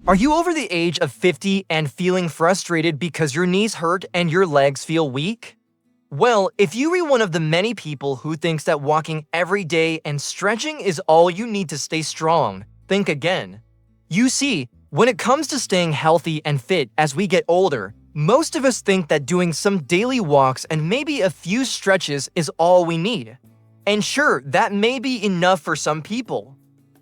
Are you over the age of 50 and feeling frustrated because your knees hurt and your legs feel weak? Well, if you are one of the many people who thinks that walking every day and stretching is all you need to stay strong, think again. You see, when it comes to staying healthy and fit as we get older, most of us think that doing some daily walks and maybe a few stretches is all we need. And sure, that may be enough for some people.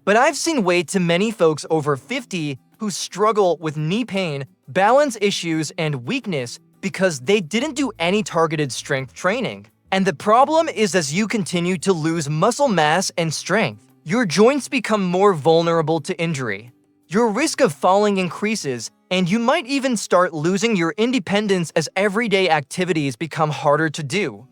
But I've seen way too many folks over 50 who struggle with knee pain, balance issues, and weakness because they didn't do any targeted strength training. And the problem is, as you continue to lose muscle mass and strength, your joints become more vulnerable to injury. Your risk of falling increases, and you might even start losing your independence as everyday activities become harder to do.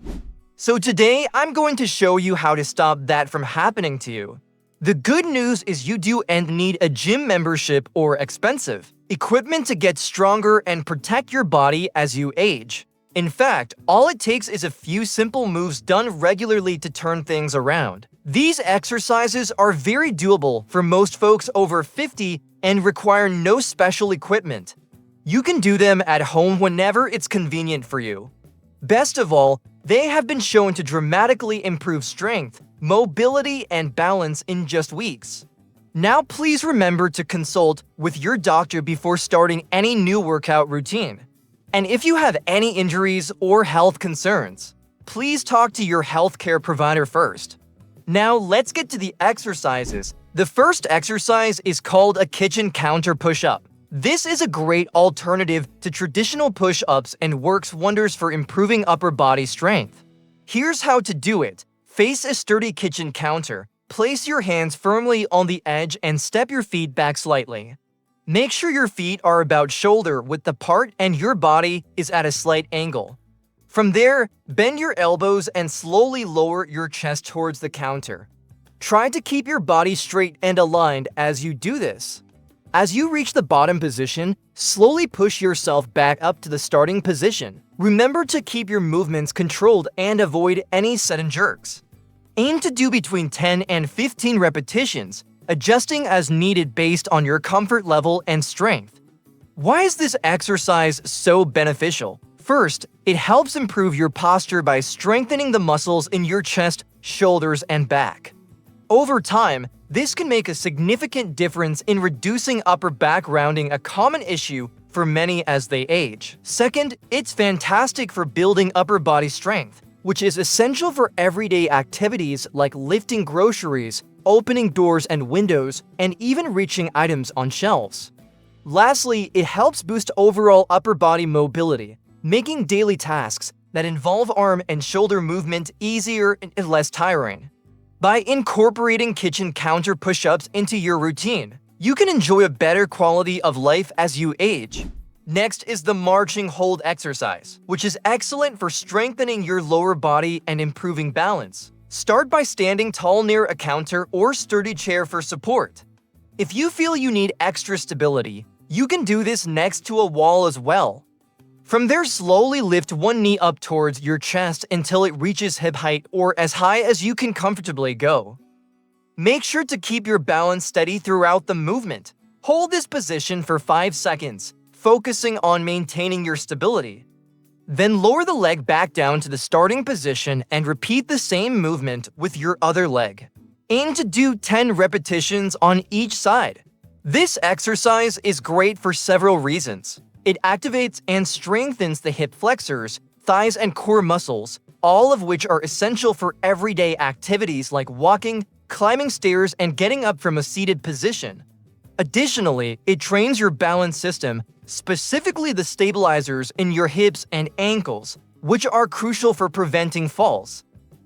So today, I'm going to show you how to stop that from happening to you. The good news is you do and need a gym membership or expensive equipment to get stronger and protect your body as you age. In fact, all it takes is a few simple moves done regularly to turn things around. These exercises are very doable for most folks over 50 and require no special equipment. You can do them at home whenever it's convenient for you. Best of all, they have been shown to dramatically improve strength, mobility, and balance in just weeks. Now please remember to consult with your doctor before starting any new workout routine. And if you have any injuries or health concerns, please talk to your healthcare provider first. Now let's get to the exercises. The first exercise is called a kitchen counter push-up. This is a great alternative to traditional push-ups and works wonders for improving upper body strength. Here's how to do it. Face a sturdy kitchen counter, place your hands firmly on the edge and step your feet back slightly. Make sure your feet are about shoulder width apart and your body is at a slight angle. From there, bend your elbows and slowly lower your chest towards the counter. Try to keep your body straight and aligned as you do this. As you reach the bottom position, slowly push yourself back up to the starting position. Remember to keep your movements controlled and avoid any sudden jerks. Aim to do between 10 and 15 repetitions, adjusting as needed based on your comfort level and strength. Why is this exercise so beneficial? First, it helps improve your posture by strengthening the muscles in your chest, shoulders, and back. Over time, this can make a significant difference in reducing upper back rounding, a common issue for many as they age. Second, it's fantastic for building upper body strength, which is essential for everyday activities like lifting groceries, opening doors and windows, and even reaching items on shelves. Lastly, it helps boost overall upper body mobility, making daily tasks that involve arm and shoulder movement easier and less tiring. By incorporating kitchen counter push-ups into your routine, you can enjoy a better quality of life as you age. Next is the marching hold exercise, which is excellent for strengthening your lower body and improving balance. Start by standing tall near a counter or sturdy chair for support. If you feel you need extra stability, you can do this next to a wall as well. From there, slowly lift one knee up towards your chest until it reaches hip height or as high as you can comfortably go. Make sure to keep your balance steady throughout the movement. Hold this position for 5 seconds, focusing on maintaining your stability. Then lower the leg back down to the starting position and repeat the same movement with your other leg. Aim to do 10 repetitions on each side. This exercise is great for several reasons. It activates and strengthens the hip flexors, thighs, and core muscles, all of which are essential for everyday activities like walking, climbing stairs, and getting up from a seated position. Additionally, it trains your balance system, specifically the stabilizers in your hips and ankles, which are crucial for preventing falls.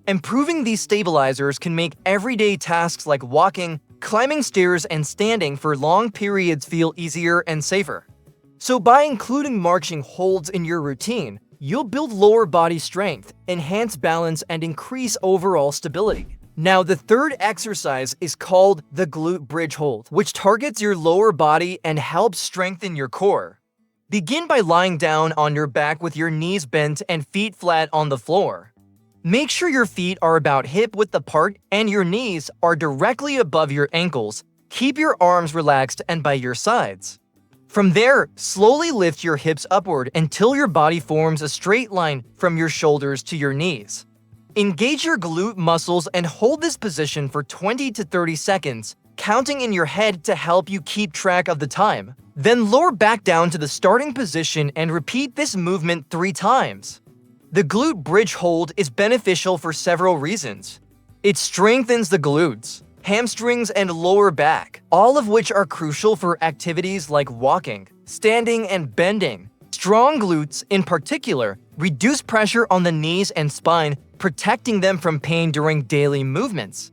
Improving these stabilizers can make everyday tasks like walking, climbing stairs, and standing for long periods feel easier and safer. So by including marching holds in your routine, you'll build lower body strength, enhance balance, and increase overall stability. Now, the third exercise is called the glute bridge hold, which targets your lower body and helps strengthen your core. Begin by lying down on your back with your knees bent and feet flat on the floor. Make sure your feet are about hip width apart and your knees are directly above your ankles. Keep your arms relaxed and by your sides. From there, slowly lift your hips upward until your body forms a straight line from your shoulders to your knees. Engage your glute muscles and hold this position for 20 to 30 seconds, counting in your head to help you keep track of the time. Then lower back down to the starting position and repeat this movement 3 times. The glute bridge hold is beneficial for several reasons. It strengthens the glutes, hamstrings, and lower back, all of which are crucial for activities like walking, standing, and bending. Strong glutes, in particular, reduce pressure on the knees and spine, protecting them from pain during daily movements.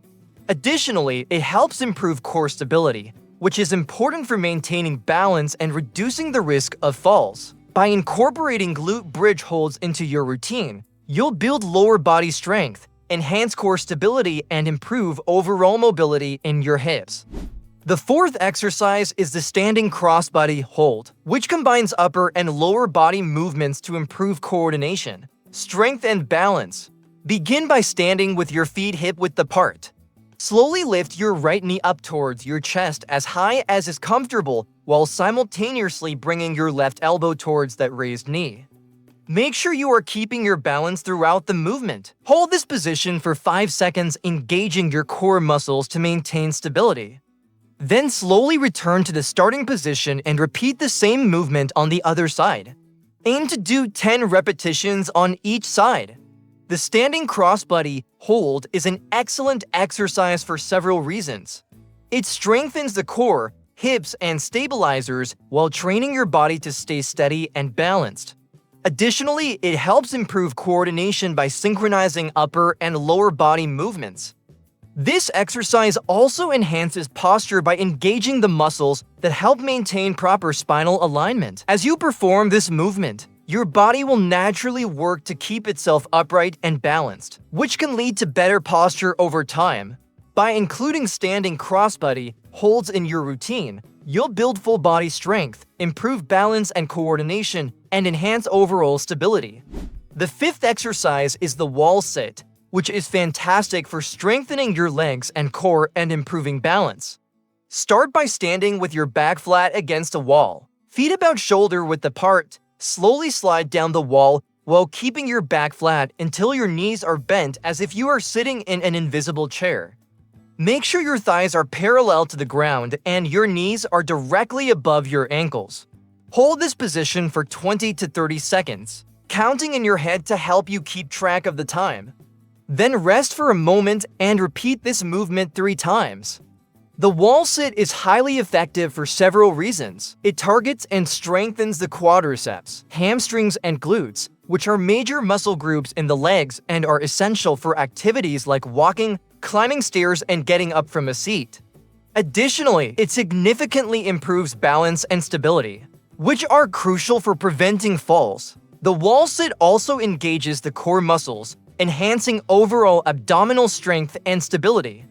Additionally, it helps improve core stability, which is important for maintaining balance and reducing the risk of falls. By incorporating glute bridge holds into your routine, you'll build lower body strength, enhance core stability, and improve overall mobility in your hips. The fourth exercise is the standing crossbody hold, which combines upper and lower body movements to improve coordination, strength, and balance. Begin by standing with your feet hip-width apart. Slowly lift your right knee up towards your chest as high as is comfortable, while simultaneously bringing your left elbow towards that raised knee. Make sure you are keeping your balance throughout the movement. Hold this position for 5 seconds, engaging your core muscles to maintain stability. Then slowly return to the starting position and repeat the same movement on the other side. Aim to do 10 repetitions on each side. The standing crossbody hold is an excellent exercise for several reasons. It strengthens the core, hips, and stabilizers while training your body to stay steady and balanced. Additionally, it helps improve coordination by synchronizing upper and lower body movements. This exercise also enhances posture by engaging the muscles that help maintain proper spinal alignment. As you perform this movement, your body will naturally work to keep itself upright and balanced, which can lead to better posture over time. By including standing crossbody holds in your routine, you'll build full body strength, improve balance and coordination, and enhance overall stability. The fifth exercise is the wall sit, which is fantastic for strengthening your legs and core and improving balance. Start by standing with your back flat against a wall, feet about shoulder width apart. Slowly slide down the wall while keeping your back flat until your knees are bent as if you are sitting in an invisible chair. Make sure your thighs are parallel to the ground and your knees are directly above your ankles. Hold this position for 20 to 30 seconds, counting in your head to help you keep track of the time. Then rest for a moment and repeat this movement 3 times. The wall sit is highly effective for several reasons. It targets and strengthens the quadriceps, hamstrings, and glutes, which are major muscle groups in the legs and are essential for activities like walking, climbing stairs, and getting up from a seat. Additionally, it significantly improves balance and stability, which are crucial for preventing falls. The wall sit also engages the core muscles, enhancing overall abdominal strength and stability.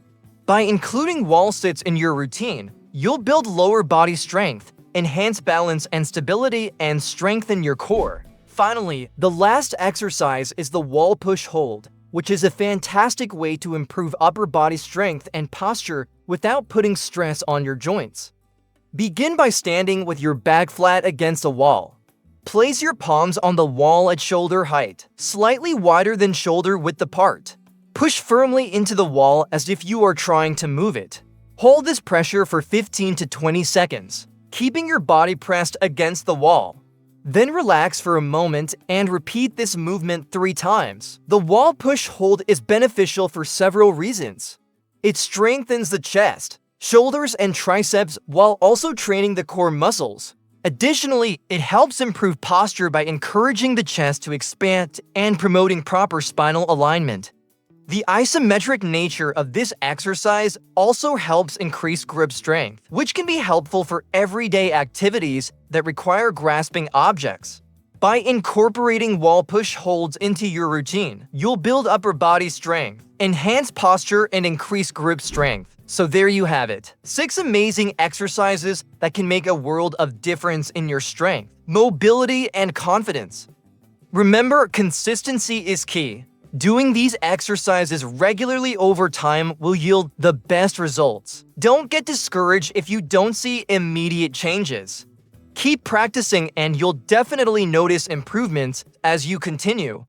By including wall sits in your routine, you'll build lower body strength, enhance balance and stability, and strengthen your core. Finally, the last exercise is the wall push hold, which is a fantastic way to improve upper body strength and posture without putting stress on your joints. Begin by standing with your back flat against a wall. Place your palms on the wall at shoulder height, slightly wider than shoulder width apart. Push firmly into the wall as if you are trying to move it. Hold this pressure for 15 to 20 seconds, keeping your body pressed against the wall. Then relax for a moment and repeat this movement 3 times. The wall push hold is beneficial for several reasons. It strengthens the chest, shoulders, and triceps while also training the core muscles. Additionally, it helps improve posture by encouraging the chest to expand and promoting proper spinal alignment. The isometric nature of this exercise also helps increase grip strength, which can be helpful for everyday activities that require grasping objects. By incorporating wall push holds into your routine, you'll build upper body strength, enhance posture, and increase grip strength. So there you have it. 6 amazing exercises that can make a world of difference in your strength, mobility, and confidence. Remember, consistency is key. Doing these exercises regularly over time will yield the best results. Don't get discouraged if you don't see immediate changes. Keep practicing and you'll definitely notice improvements as you continue.